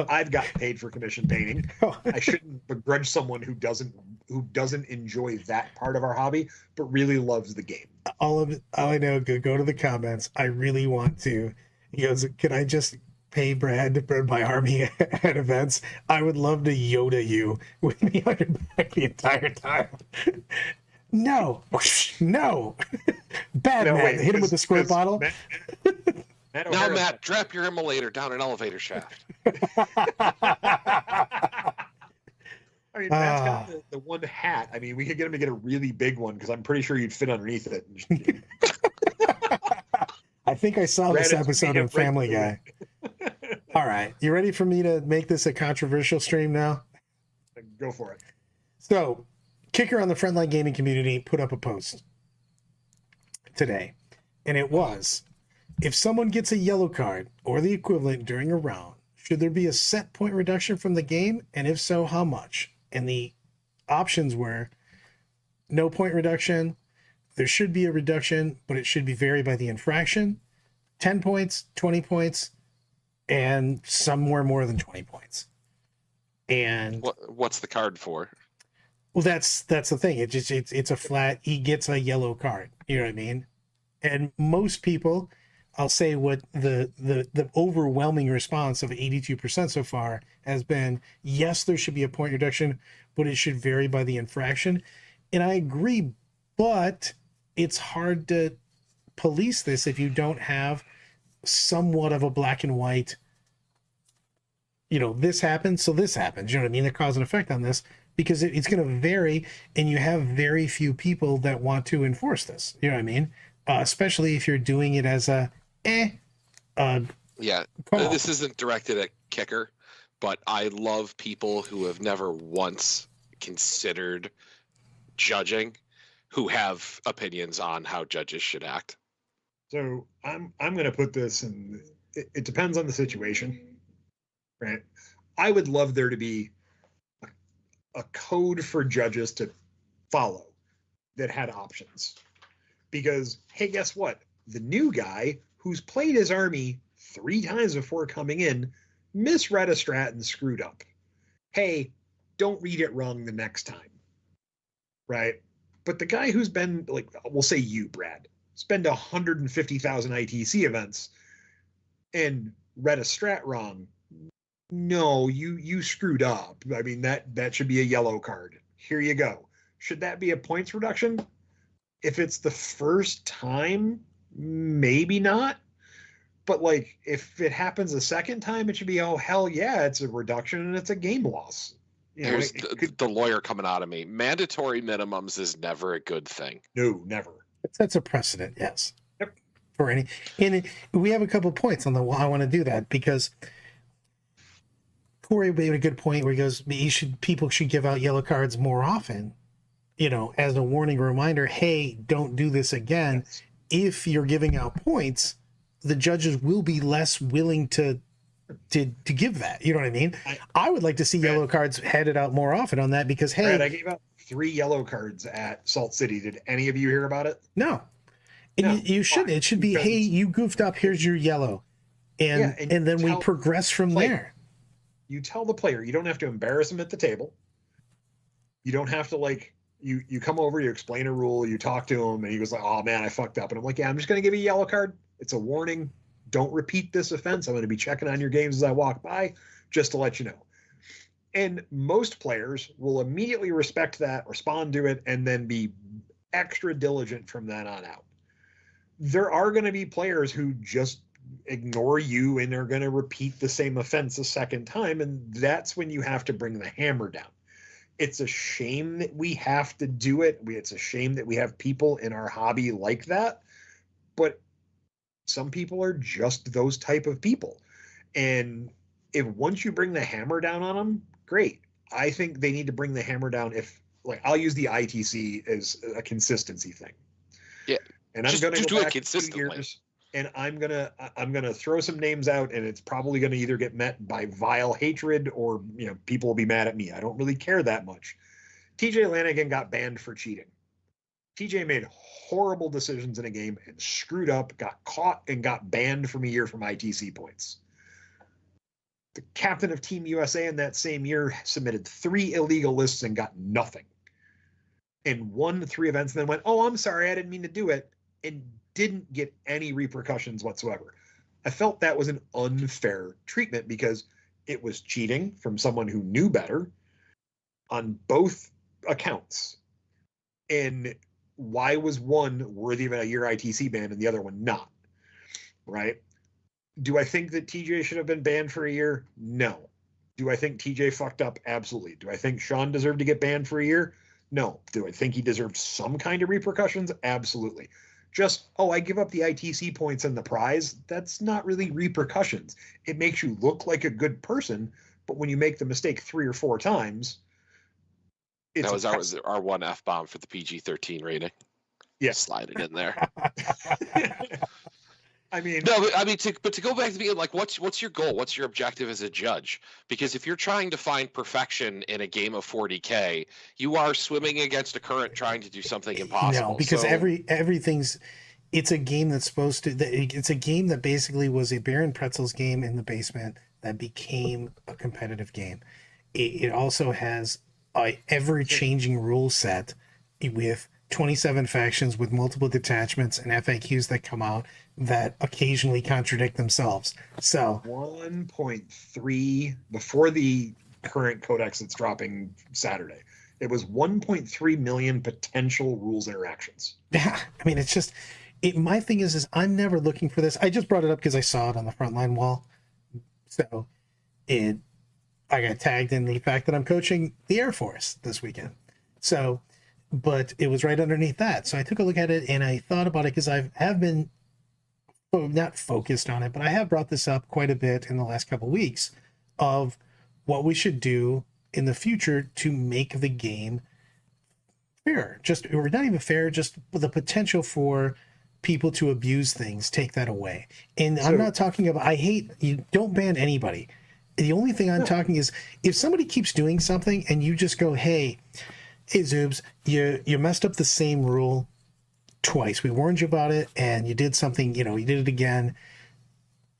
I've got paid for commission painting. I shouldn't begrudge someone who doesn't enjoy that part of our hobby, but really loves the game. All I know, go to the comments. I really want to. He goes, "Can I just pay Brad to burn my army at events? I would love to Yoda you with me on your back the entire time." No, no. Bad No, Matt. wait, Hit him with the squirt bottle. Matt Now, O'Hara- Matt, drop your immolator down an elevator shaft. I mean, Matt's got the one hat. I mean, we could get him to get a really big one because I'm pretty sure you'd fit underneath it. I think I saw this Brad, it's episode me, of Family right Guy. All right, you ready for me to make this a controversial stream now? Go for it. So, Kicker on the Frontline Gaming community put up a post today, and it was, if someone gets a yellow card or the equivalent during a round, should there be a set point reduction from the game? And if so, how much? And the options were no point reduction, there should be a reduction, but it should be varied by the infraction, 10 points, 20 points, and somewhere more than 20 points. And What's the card for? well, that's the thing. It's a flat. He gets a yellow card. You know what I mean? And most people, I'll say what the overwhelming response of 82% so far has been, yes, there should be a point reduction, but it should vary by the infraction. And I agree, but it's hard to police this if you don't have somewhat of a black and white, this happens, so this happens. You know what I mean? The cause and effect on this, because it's going to vary, and you have very few people that want to enforce this. You know what I mean? Especially if you're doing it as a Yeah, call. this isn't directed at Kicker, but I love people who have never once considered judging, who have opinions on how judges should act. So I'm going to put this in. It depends on the situation, right? I would love there to be a code for judges to follow that had options, because hey, guess what? The new guy who's played his army 3 times before coming in misread a strat and screwed up. Hey, don't read it wrong the next time, right? But the guy who's been, like, we'll say you, Brad, spend 150,000 ITC events and read a strat wrong. No, you screwed up. I mean, that should be a yellow card. Here you go. Should that be a points reduction? If it's the first time, maybe not. But like, if it happens a second time, it should be, oh hell yeah, it's a reduction and it's a game loss. Here's the lawyer coming out of me. Mandatory minimums is never a good thing. No, never. That's a precedent, yes. Yep. For any, and we have a couple points on why I want to do that, because Corey made a good point where he goes, people should give out yellow cards more often, as a warning reminder. Hey, don't do this again. Yes. If you're giving out points, the judges will be less willing to give that. You know what I mean? I would like to see yellow cards handed out more often on that, because hey, Brad, I gave out 3 yellow cards at Salt City. Did any of you hear about it? no. And No, you should. why? It should be, Because- hey, you goofed up. Here's your yellow, Yeah, and then we tell progress from player. there. You tell the player, you don't have to embarrass him at the table. You don't have to like you come over, you explain a rule, you talk to him, and he goes like, "Oh man, I fucked up," and I'm like, "Yeah, I'm just gonna give you a yellow card. It's a warning. Don't repeat this offense. I'm going to be checking on your games as I walk by, just to let you know." And most players will immediately respect that, respond to it, and then be extra diligent from then on out. There are going to be players who just ignore you and are going to repeat the same offense a second time, and that's when you have to bring the hammer down. It's a shame that we have to do it. It's a shame that we have people in our hobby like that, but some people are just those type of people. And if once you bring the hammer down on them, great. I think they need to bring the hammer down if, like, I'll use the ITC as a consistency thing. Yeah. And I'm Just- going to just go do it back 2 consistently. years, and I'm gonna throw some names out, and it's probably going to either get met by vile hatred or people will be mad at me. I don't really care that much. TJ Lanigan got banned for cheating. TJ made horrible decisions in a game and screwed up, got caught, and got banned from a year from ITC points. The captain of Team USA in that same year submitted 3 illegal lists and got nothing. And won 3 events and then went, "Oh, I'm sorry, I didn't mean to do it," and didn't get any repercussions whatsoever. I felt that was an unfair treatment because it was cheating from someone who knew better on both accounts. And why was one worthy of a year ITC ban and the other one not? Right? Do I think that TJ should have been banned for a year? No. Do I think TJ fucked up? Absolutely. Do I think Sean deserved to get banned for a year? No. Do I think he deserved some kind of repercussions? Absolutely. Just, I give up the ITC points and the prize. That's not really repercussions. It makes you look like a good person, but when you make the mistake 3 or 4 times, it's That was our one F-bomb for the PG-13 rating. Yeah. Slide it in there. I mean, No, but to go back to being like, what's your goal? What's your objective as a judge? Because if you're trying to find perfection in a game of 40K, you are swimming against a current trying to do something impossible. No, because So- everything's. It's a game that's supposed to. It's a game that basically was a Baron Pretzels game in the basement that became a competitive game. It also has a ever-changing rule set with 27 factions with multiple detachments and FAQs that come out that occasionally contradict themselves. So 1.3 before the current codex that's dropping Saturday. It was 1.3 million potential rules interactions. yeah, I mean, it's just. My thing is I'm never looking for this. I just brought it up because I saw it on the frontline wall. So I got tagged in the fact that I'm coaching the Air Force this weekend. So, but it was right underneath that. So I took a look at it and I thought about it because I have been not focused on it, but I have brought this up quite a bit in the last couple of weeks of what we should do in the future to make the game fair. Or not even fair, just the potential for people to abuse things, take that away. And I'm not talking about, you don't ban anybody. The only thing I'm talking is if somebody keeps doing something and you just go, hey Zoobs, you messed up the same rule twice. We warned you about it and you did something, you did it again.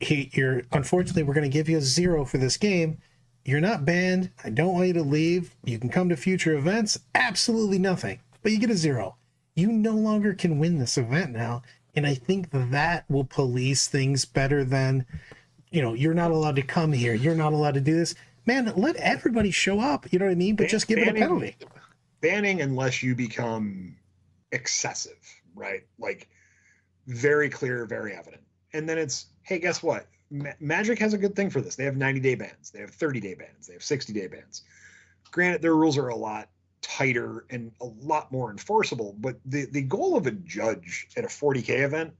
Unfortunately, we're going to give you a 0 for this game. You're not banned. I don't want you to leave. You can come to future events. Absolutely nothing, but you get a 0. You no longer can win this event now. And I think that will police things better than, you're not allowed to come here. You're not allowed to do this. Man, let everybody show up. You know what I mean? But just give it a penalty. Banning unless you become excessive, right? Like very clear, very evident. And then it's, hey, guess what? Magic has a good thing for this. They have 90-day bans. They have 30-day bans. They have 60-day bans. Granted, their rules are a lot tighter and a lot more enforceable, but the goal of a judge at a 40K event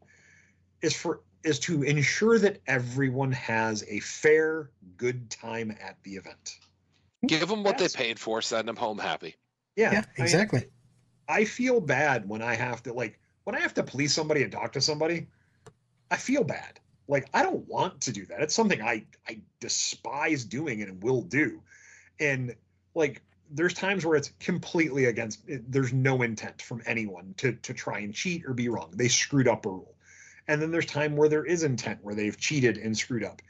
is to ensure that everyone has a fair, good time at the event. Give them what they paid for, send them home happy. Yeah, exactly. I feel bad when I have to police somebody and talk to somebody. I feel bad. Like, I don't want to do that. It's something I despise doing and will do. And like, there's times where it's completely against there's no intent from anyone to try and cheat or be wrong. They screwed up a rule. And then there's time where there is intent, where they've cheated and screwed up.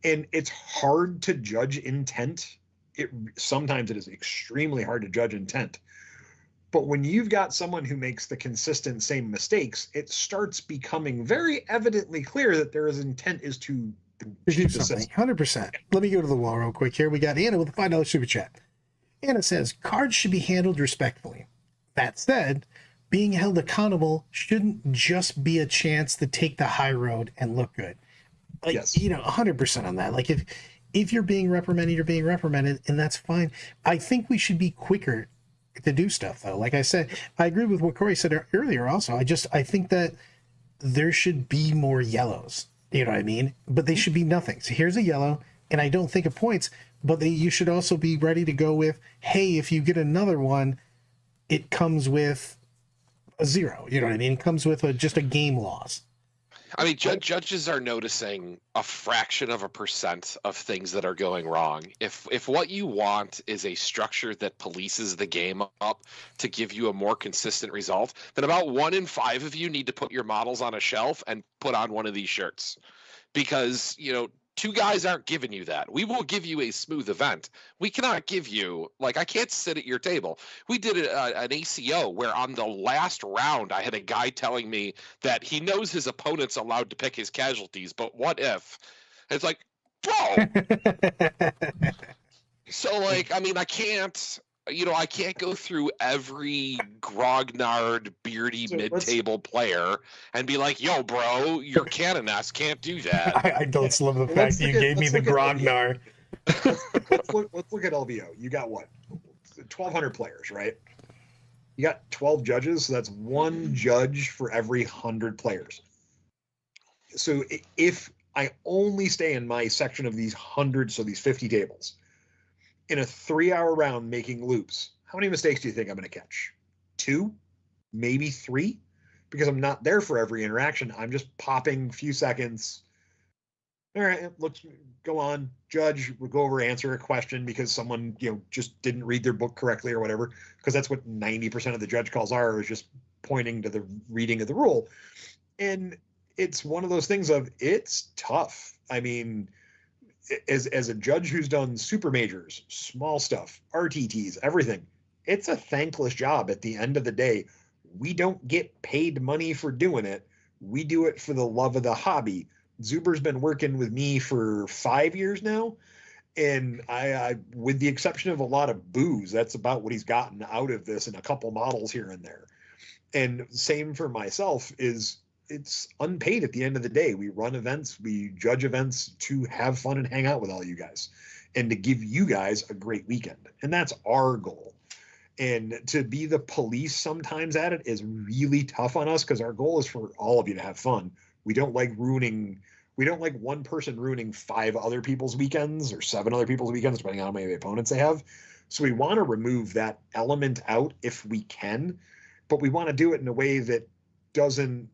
And it's hard to judge intent. Sometimes it is extremely hard to judge intent. But when you've got someone who makes the consistent same mistakes, it starts becoming very evidently clear that their intent is to do something. 100%. Let me go to the wall real quick here. We got Anna with a $5 super chat. Anna says, cards should be handled respectfully. That said, being held accountable shouldn't just be a chance to take the high road and look good. Like, Yes. 100% on that. Like, if you're being reprimanded, you're being reprimanded, and that's fine. I think we should be quicker to do stuff, though. Like I said, I agree with what Corey said earlier also. I think that there should be more yellows. You know what I mean? But they should be nothing. So here's a yellow, and I don't think of points, but you should also be ready to go with, hey, if you get another one, it comes with a 0. You know what I mean? It comes with just a game loss. I mean, judges are noticing a fraction of a percent of things that are going wrong. If what you want is a structure that polices the game up to give you a more consistent result, then about 1 in 5 of you need to put your models on a shelf and put on one of these shirts. Because, 2 guys aren't giving you that. We will give you a smooth event. We cannot give you, I can't sit at your table. We did an ACO where on the last round, I had a guy telling me that he knows his opponent's allowed to pick his casualties, but what if? It's like, bro! So, I can't... I can't go through every grognard, beardy mid-table player and be like, yo, bro, your canoness can't do that. I don't love the fact that you gave me the grognard. Let's look at LVO. You got what? 1,200 players, right? You got 12 judges, so that's 1 judge for every 100 players. So if I only stay in my section of these 100, so these 50 tables, in a 3-hour round making loops, how many mistakes do you think I'm going to catch? 2, maybe 3, because I'm not there for every interaction. I'm just popping a few seconds. All right, let's go on. Judge, we'll go over, answer a question because someone, just didn't read their book correctly or whatever, because that's what 90% of the judge calls are, is just pointing to the reading of the rule. And it's one of those things of, it's tough. I mean, as a judge who's done super majors, small stuff, RTTs, everything, it's a thankless job. At the end of the day, we don't get paid money for doing it. We do it for the love of the hobby. Zuber's been working with me for 5 years now, and I with the exception of a lot of booze, that's about what he's gotten out of this, and a couple models here and there. And same for myself, it's unpaid at the end of the day. We run events, we judge events to have fun and hang out with all you guys and to give you guys a great weekend. And that's our goal. And to be the police sometimes at it is really tough on us, because our goal is for all of you to have fun. We don't like one person ruining 5 other people's weekends or 7 other people's weekends, depending on how many opponents they have. So we want to remove that element out if we can, but we want to do it in a way that doesn't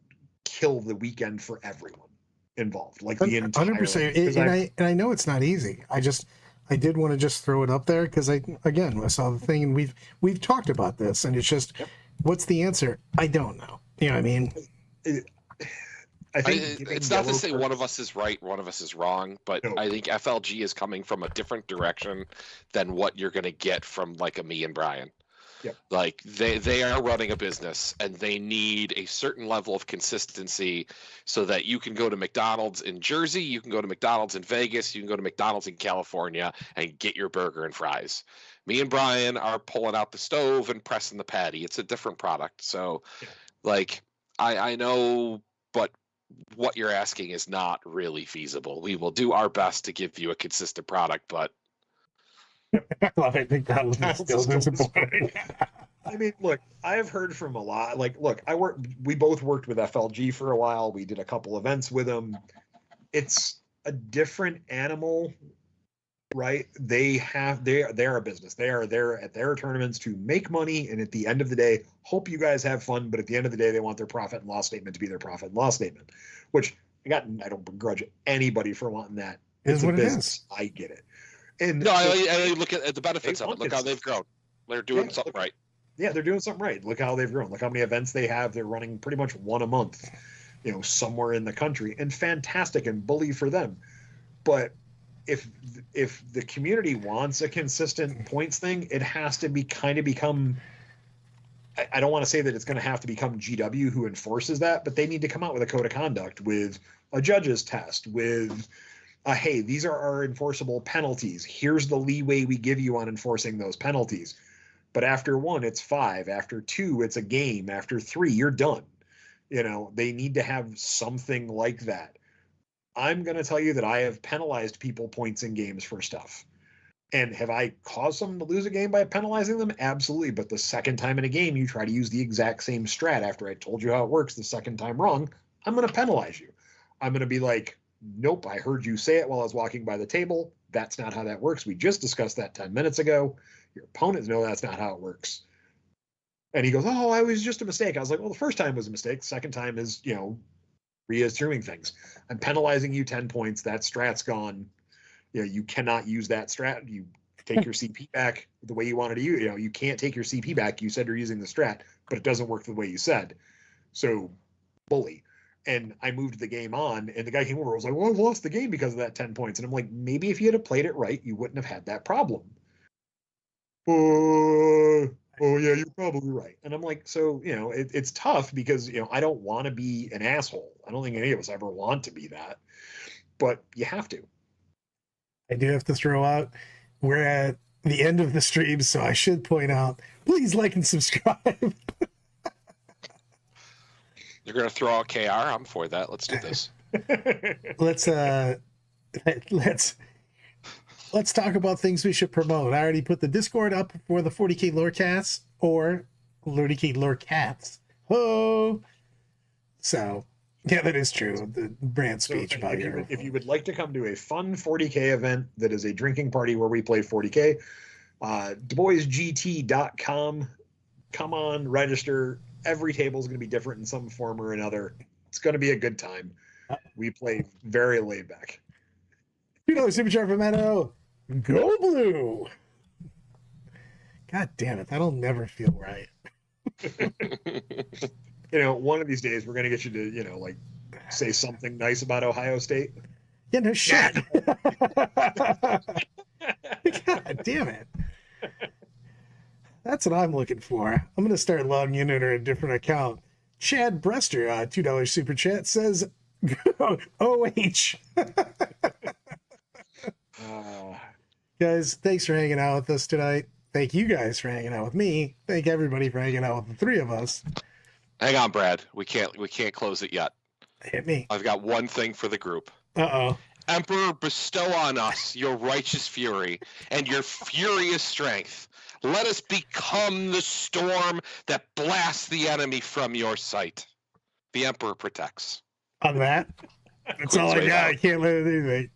kill the weekend for everyone involved, like the entire 100%. And I know it's not easy. I did want to just throw it up there because I saw the thing, and we've talked about this, and it's just, what's the answer? I don't know. You know what I mean? I think it's not to say one of us is right, one of us is wrong, but no. I think FLG is coming from a different direction than what you're going to get from a me and Brian. Yep. Like they are running a business, and they need a certain level of consistency so that you can go to McDonald's in Jersey, you can go to McDonald's in Vegas, you can go to McDonald's in California and get your burger and fries. Me and Brian are pulling out the stove and pressing the patty. It's a different product. So I know, but what you're asking is not really feasible. We will do our best to give you a consistent product, but I love it. McDonald's is still disappointing. I mean, look, I have heard from a lot. We both worked with FLG for a while. We did a couple events with them. It's a different animal, right? They're a business. They are there at their tournaments to make money, and at the end of the day, hope you guys have fun. But at the end of the day, they want their profit and loss statement to be their profit and loss statement, which I don't begrudge anybody for wanting that. It's a what business. It is. I get it. And no, I look at the benefits of it. Look how they've grown. They're doing Yeah, something right. Yeah, they're doing something right. Look how they've grown. Look how many events they have. They're running pretty much one a month, somewhere in the country, and fantastic and bully for them. But if the community wants a consistent points thing, it has to become. I don't want to say that it's going to have to become GW who enforces that, but they need to come out with a code of conduct, with a judge's test, with hey, these are our enforceable penalties. Here's the leeway we give you on enforcing those penalties. But after 1, it's 5. After 2, it's a game. After 3, you're done. They need to have something like that. I'm going to tell you that I have penalized people points in games for stuff. And have I caused someone to lose a game by penalizing them? Absolutely. But the second time in a game, you try to use the exact same strat after I told you how it works the second time wrong, I'm going to penalize you. I'm going to be like, nope, I heard you say it while I was walking by the table. That's not how that works. We just discussed that 10 minutes ago. Your opponents know that's not how it works. And he goes, oh, I was just a mistake. I was like, well, the first time was a mistake. The second time is, reassuming things. I'm penalizing you 10 points. That strat's gone. You cannot use that strat. You take your CP back the way you wanted to use. You can't take your CP back. You said you're using the strat, but it doesn't work the way you said. So bully. And I moved the game on, and the guy came over. I was like, well, I lost the game because of that 10 points. And I'm like, maybe if you had played it right, you wouldn't have had that problem. Oh yeah, you're probably right. And I'm like, so, it's tough because, I don't want to be an asshole. I don't think any of us ever want to be that, but you have to. I do have to throw out, we're at the end of the stream, so I should point out, please like and subscribe. You're going to throw out KR? I'm for that. Let's do this. Let's talk about things we should promote. I already put the Discord up for the 40K Lorecast or 40K Lorecats. Oh, so yeah, that is true. The brand speech So about if you would like to come to a fun 40K event that is a drinking party where we play 40K, DuBoisGT.com. Come on, register. Every table is going to be different in some form or another. It's going to be a good time. We play very laid back. Super Chat from Meadow. Go Blue. God damn it. That'll never feel right. One of these days we're going to get you to, say something nice about Ohio State. Yeah, no shit. God damn it. That's what I'm looking for. I'm going to start logging in under a different account. Chad Brester, $2 super chat, says, OH. Guys, thanks for hanging out with us tonight. Thank you guys for hanging out with me. Thank everybody for hanging out with the three of us. Hang on, Brad. We can't close it yet. Hit me. I've got one thing for the group. Uh-oh. Emperor, bestow on us your righteous fury and your furious strength. Let us become the storm that blasts the enemy from your sight. The Emperor protects. On that, that's Queen's all I way got. out. I can't let it anything.